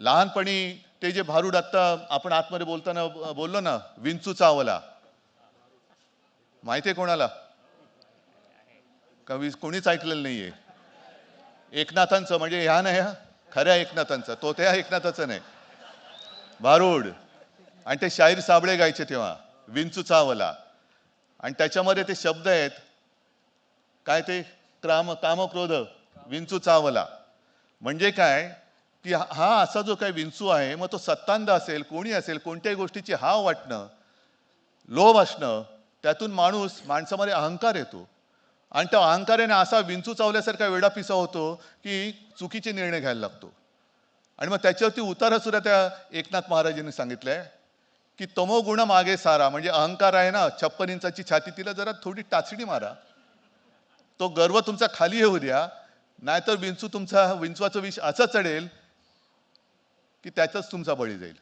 लहानपणी ते जे भारूड आत्ता आपण आतमध्ये बोलताना बोललो ना, विंचू चावला, माहितीये कोणाला? कवी कोणीच ऐकलेलं नाहीये. एकनाथांचं, म्हणजे ह्या नाही, ह्या खऱ्या एकनाथांचं, तो त्या एकनाथाचं नाही, भारूड. आणि ते शाहीर साबळे गायचे तेव्हा, विंचू चावला. आणि त्याच्यामध्ये ते शब्द आहेत काय, ते कामक्रोध विंचू चावला. म्हणजे काय की हा असा जो काही विंचू आहे, मग तो सत्तांध असेल, कोणी असेल, कोणत्याही गोष्टीची हाव वाटणं, लोभ असणं, त्यातून माणसामध्ये अहंकार येतो. आणि त्या अहंकाराने असा विंचू चावल्यासारखा वेडापिसा होतो की चुकीचे निर्णय घ्यायला लागतो. आणि मग त्याच्यावरती उतारा सुद्धा त्या एकनाथ महाराजांनी सांगितलंय की तमोगुण मागे सारा, म्हणजे अहंकार आहे ना, 56 इंचाची छाती, तिला जरा थोडी टाचणी मारा, तो गर्व तुमचा खाली येऊ द्या, नाहीतर विंचवाचं विष असं चढेल की त्याचाच तुमचा बळी जाईल.